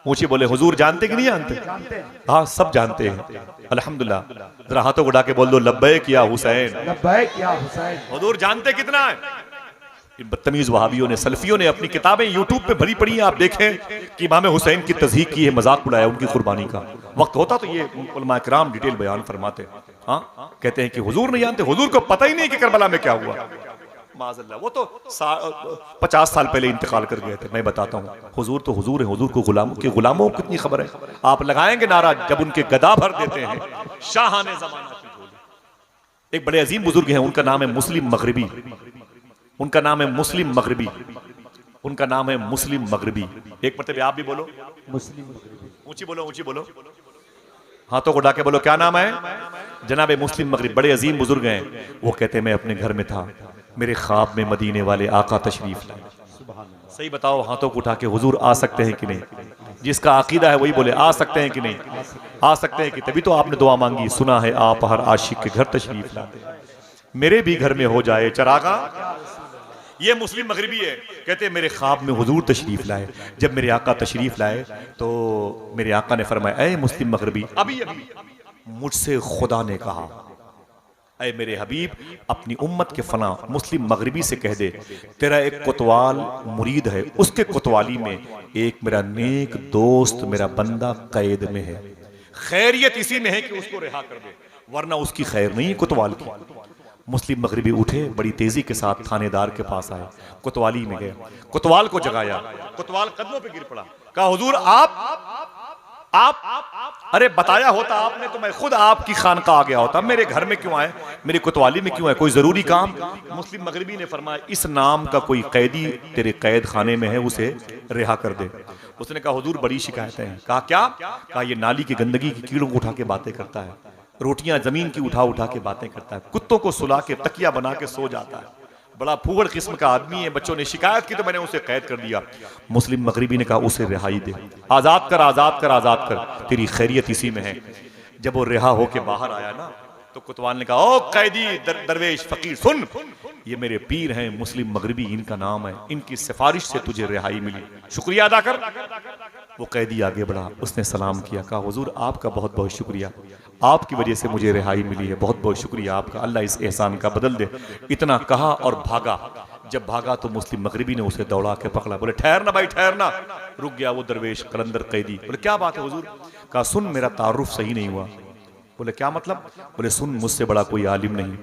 ऊंची बोले हुजूर जानते कि नहीं जानते? हाँ सब जानते हैं अल्हम्दुलिल्लाह। जरा हाथों को उठा के बोल दो लब्बैक या हुसैन, लब्बैक या हुसैन। हुजूर जानते कितना है? इन बदतमीज वहाबियों ने, सल्फियों ने अपनी किताबें यूट्यूब पे भरी पड़ी हैं, आप देखें कि इमाम हुसैन की तज़हीक की है, मजाक उड़ाया उनकी कुर्बानी का। वक्त होता तो ये उलमा किराम डिटेल बयान फरमाते। हाँ कहते हैं कि हुजूर नहीं जानते, हुजूर को पता ही नहीं कि करबला में क्या हुआ। माज़अल्लाह, वो तो 50 साल पहले इंतकाल कर गए थे। मैं बताता हूँ, हुजूर तो हुजूर है, हुजूर को गुलामों को कितनी खबर है। आप लगाएंगे नारा जब उनके गदा भर देते हैं शाहाने ज़माना की झोली। एक बड़े अजीम बुजुर्ग हैं, उनका नाम है मुस्लिम मगरिबी, उनका नाम है मुस्लिम मगरिबी, उनका नाम है मुस्लिम मगरिबी। एक मरतबे आप भी बोलो मुस्लिम। ऊंची बोलो, ऊंची बोलो, हाथों को डाके बोलो क्या नाम है? जनाब मुस्लिम मगरिब, बड़े अजीम बुजुर्ग हैं। वो कहते हैं मैं अपने घर में था, मेरे ख्वाब में मदीने वाले आका तशरीफ लाए। सही बताओ, हाथों को उठा के हुजूर आ सकते हैं कि नहीं? जिसका अकीदा है वही बोले आ सकते हैं कि नहीं? आ सकते हैं कि तभी तो आपने दुआ मांगी, सुना है आप हर आशिक के घर तशरीफ लाते, मेरे भी घर में हो जाए चरागा। ये मुस्लिम मगरिबी है, कहते हैं मेरे ख्वाब में हुजूर तशरीफ लाए। जब मेरे आका तशरीफ लाए तो मेरे आका ने फरमाया, ऐ मुस्लिम मगरिबी, अभी अभी मुझसे खुदा ने कहा, ऐ मेरे हबीब अपनी उम्मत के फना मुस्लिम मगरिबी से कह दे, तेरा एक कोतवाल मुरीद है, उसके कोतवाली में एक मेरा नेक दोस्त मेरा बंदा कैद में है, खैरियत इसी में है कि उसको रिहा कर दे, वरना उसकी खैर नहीं कोतवाल की। मुस्लिम मगरिबी उठे, बड़ी तेजी के साथ थानेदार के पास आए, कोतवाली में गए, कोतवाल को जगाया, कोतवाल कदमों पे गिर पड़ा, कहा हुजूर आप अरे बताया होता आपने तो मैं खुद आपकी खानका आ गया होता, मेरे घर में क्यों आए, मेरी कोतवाली में क्यों आए, कोई जरूरी काम? मुस्लिम मगरिबी ने फरमाया, इस नाम का कोई कैदी तेरे कैद खाने में है, उसे रिहा कर दे। उसने कहा हुजूर बड़ी शिकायतें हैं। कहा क्या? कहा ये नाली की गंदगी की कीड़ों को उठा के बातें करता है, रोटियां जमीन की उठा उठा के बातें करता है, कुत्तों को सुला के तकिया बना के सो जाता है, बड़ा फूहड़ किस्म का आदमी है। बच्चों ने शिकायत की तो मैंने उसे कैद कर दिया। मुस्लिम मगरिबी ने कहा उसे रिहाई दे, आजाद कर, आजाद कर, आजाद कर, तेरी खैरियत इसी में है। जब वो रिहा होके बाहर आया ना तो कोतवाल ने कहा, ओ कैदी दरवेश फकीर सुन, ये मेरे पीर हैं मुस्लिम मगरिबी, इनका नाम है, इनकी सिफारिश से तुझे रिहाई मिली, शुक्रिया अदा कर। वो कैदी आगे बढ़ा, उसने सलाम किया, कहा हुजूर आपका बहुत बहुत शुक्रिया, आपकी वजह से मुझे रिहाई मिली है, बहुत बहुत शुक्रिया आपका, अल्लाह इस एहसान का बदल दे। इतना कहा और भागा। जब भागा तो मुस्लिम मगरिबी ने उसे दौड़ा के पकड़ा, बोले ठहरना भाई ठहरना। रुक गया वो दरवेश कलंदर कैदी, बोले क्या बात है हुजूर? कहा सुन मेरा तारुफ सही नहीं हुआ। बोले क्या मतलब? बोले सुन मुझसे बड़ा कोई आलिम नहीं,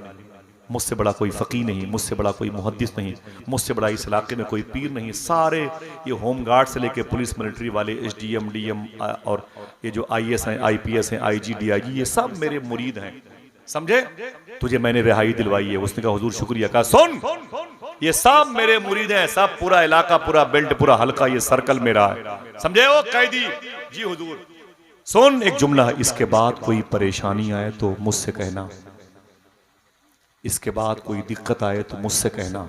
मुझसे बड़ा कोई फ़कीह नहीं, मुझसे बड़ा कोई मुहद्दिस नहीं, मुझसे बड़ा इस इलाके में कोई पीर नहीं, सारे ये होम गार्ड से लेके पुलिस मिलिट्री वाले SDM DM और ये जो IAS हैं IPS हैं IG DIG ये सब मेरे मुरीद हैं, समझे? तुझे मैंने रिहाई दिलवाई है। उसने कहा हुजूर शुक्रिया। कहा सुन ये सब मेरे मुरीद हैं, सब पूरा इलाका पूरा बेल्ट पूरा हल्का ये सर्कल मेरा है, समझे? वो कैदी जी हुजूर सुन एक जुमला, इसके बाद कोई परेशानी आए तो मुझसे कहना, इसके बाद कोई दिक्कत आए तो मुझसे कहना।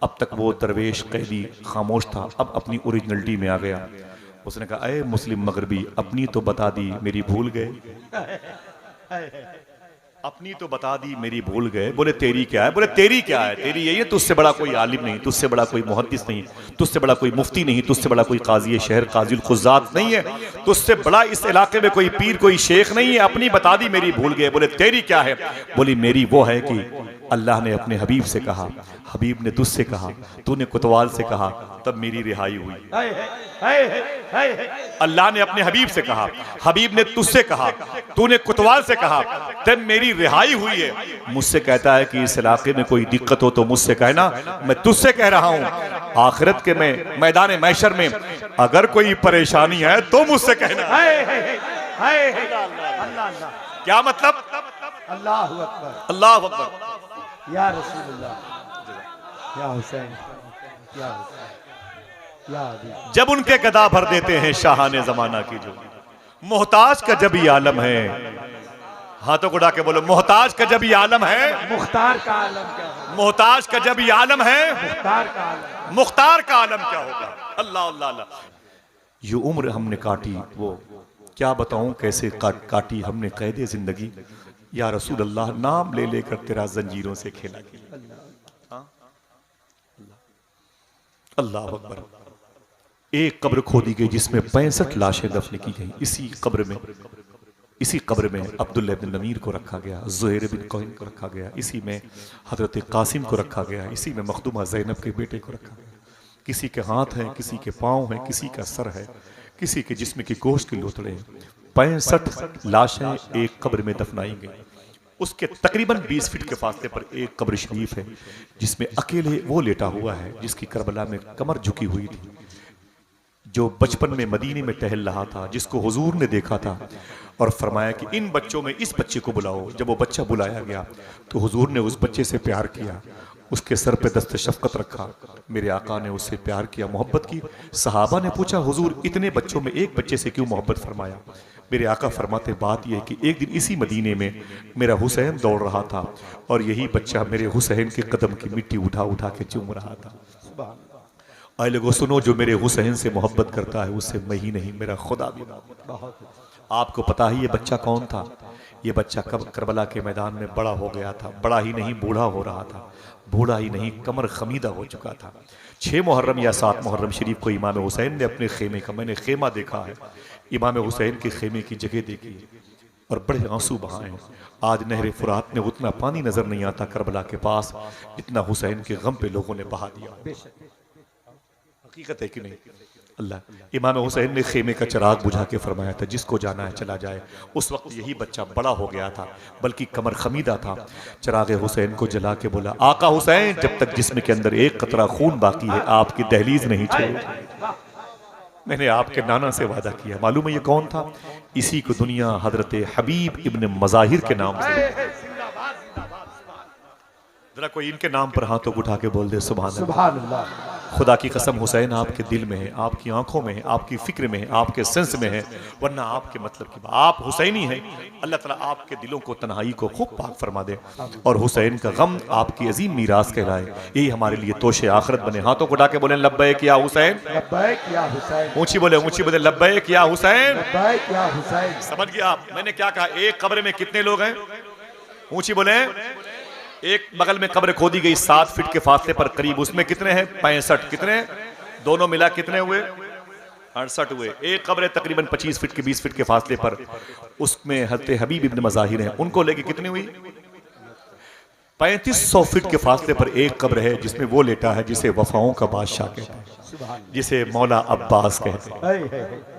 अब तक वो दरवेश कैदी खामोश था, अब अपनी ओरिजिनलिटी में आ गया। उसने कहा अरे मुस्लिम मगरिबी अपनी तो बता दी मेरी भूल गए, अपनी तो बता दी मेरी भूल गए। बोले तेरी क्या है? बोले तेरी क्या है? तेरी यही है, तुझसे बड़ा कोई आलिम नहीं, तुझसे बड़ा कोई मुहद्दिस नहीं, तुझसे बड़ा कोई मुफ्ती नहीं, तुझसे बड़ा कोई काजी शहर काजिल खुजात नहीं है, तुझसे बड़ा इस इलाके में कोई पीर कोई शेख नहीं है, अपनी बता दी मेरी भूल गए। बोले तेरी क्या है? बोली मेरी वो है कि अल्लाह ने अपने हबीब से कहा, हबीब ने तुझसे कहा, तूने कोतवाल से कहा, तब मेरी रिहाई हुई। अल्लाह ने अपने हबीब से कहा, हबीब ने तुझसे कहा, तूने कोतवाल से कहा, तब मेरी रिहाई हुई है। मुझसे कहता है कि इस इलाके में कोई दिक्कत हो तो मुझसे कहना, मैं तुझसे कह रहा हूं आखिरत के में मैदान महशर में अगर कोई परेशानी है तो मुझसे कहना। क्या मतलब? अल्लाह अकबर, अल्लाह अकबर, या रसूलुल्लाह, या हुसैन, या हुसैन, या अली। जब उनके गदा भर देते हैं शाहाने जमाना की जो मोहताज का जब ये आलम है, हाथों को डाके बोलो मोहताज का जब ये आलम है, मुख्तार का आलम क्या है? मोहताज का जब ये आलम है, मुख्तार का आलम, मुख्तार का आलम क्या होगा? अल्लाह अल्लाह अल्लाह। ये उम्र हमने काटी, वो क्या बताऊं कैसे काटी हमने कैदे जिंदगी, या रसूल अल्लाह नाम ले लेकर तेरा जंजीरों से खेला खेला। अल्लाह अकबर। एक कब्र खोदी गई जिसमें 65 लाशें दफन की गई। इसी कब्र में अब्दुल्ला इब्न नमीर को रखा गया, ज़ुहैर बिन कौइन को रखा गया, इसी में हजरत कासिम को रखा गया, इसी में मखदूमा ज़ैनब के बेटे को रखा गया। किसी के हाथ हैं, किसी के पाँव हैं, किसी का सर है, किसी के जिस्म के गोश्त के लोथड़े हैं। 65 लाशें एक कब्र में दफनाई गई। उसके तकरीबन 20 फीट के फासले पर एक कब्र शरीफ है जिसमें अकेले वो लेटा हुआ है जिसकी करबला में कमर झुकी हुई थी, जो बचपन में मदीने में टहल रहा था, जिसको हुजूर ने देखा था और फरमाया कि इन बच्चों में इस बच्चे को बुलाओ। जब वो बच्चा बुलाया गया तो हुजूर ने उस बच्चे से प्यार किया, उसके सर पे दस्त शफकत रखा। मेरे आका ने उससे प्यार किया, मोहब्बत की। सहाबा ने पूछा, हुजूर इतने बच्चों में एक बच्चे से क्यों मोहब्बत फरमाया? मेरे आका फरमाते, बात यह कि एक दिन इसी मदीने में मेरा हुसैन दौड़ रहा था और यही बच्चा मेरे हुसैन के कदम की मिट्टी उठा उठा के चूम रहा था। आए लोगों सुनो, जो मेरे हुसैन से मोहब्बत करता है उससे मैं ही नहीं, मेरा खुदा भी मोहब्बत। आपको पता ही ये बच्चा कौन था? ये बच्चा कब करबला के मैदान में बड़ा हो गया था। बड़ा ही नहीं, बूढ़ा हो रहा था। बूढ़ा ही नहीं, कमर खमीदा हो चुका था। 6 मुहर्रम या 7 मुहर्रम शरीफ को इमाम हुसैन ने अपने खेमे का, मैंने खेमा देखा है, इमाम हुसैन के खेमे की जगह देखी और बड़े आंसू बहाए हैं। आज नहर फुरात में उतना पानी नजर नहीं आता करबला के पास जितना हुसैन के गम पे लोगों ने बहा दिया। हकीकत है कि नहीं? अल्लाह। इमाम हुसैन ने खेमे का चिराग बुझा के फरमाया था, जिसको जाना है चला जाए। उस वक्त यही बच्चा बड़ा हो गया था, बल्कि कमर खमीदा था। चिराग हुसैन को जला के बोला, आका हुसैन, जब तक जिस्म के अंदर एक कतरा खून बाकी है आपकी दहलीज नहीं छोड़ूंगा। मैंने आपके नाना से वादा किया। मालूम है ये कौन था? इसी को दुनिया हजरत हबीब इब्न मज़ाहिर के नाम से, जरा कोई इनके नाम पर हाथों को उठा के बोल दे सुभान अल्लाह। खुदा की कसम, हुसैन आपके दिल में है, आपकी आंखों में है, आपकी फिक्र में है, आपके सेंस में है, वरना आपके मतलब की बात। आप हुसैनी हैं। अल्लाह ताला आपके दिलों को, तन्हाई को खूब पाक फरमा दे और हुसैन का गम आपकी अजीम मीरास कहलाए। यही हमारे लिए तोशे आखिरत बने। हाथों को उठा के बोले, लब्बैक या हुसैन, लब्बैक या हुसैन। ऊंची बोले, लब्बैक या हुसैन, लब्बैक या हुसैन। समझ गया आप? मैंने क्या कहा? एक कब्र में कितने लोग हैं? ऊंची बोले। एक बगल में कब्र खोदी गई 7 फीट के फासले पर करीब, उसमें कितने हैं? 65। कितने? दोनों मिला कितने हुए? 68 हुए। एक कब्र है तकरीबन 25 फीट के 20 फीट के फासले पर, उसमें हज़रत हबीब इब्न मज़ाहिर हैं, उनको लेके कितनी हुई? 3500 फीट के फासले पर एक कब्र है जिसमें वो लेटा है जिसे वफाओं का बादशाह कहते हैं, जिसे मौला अब्बास कहते हैं।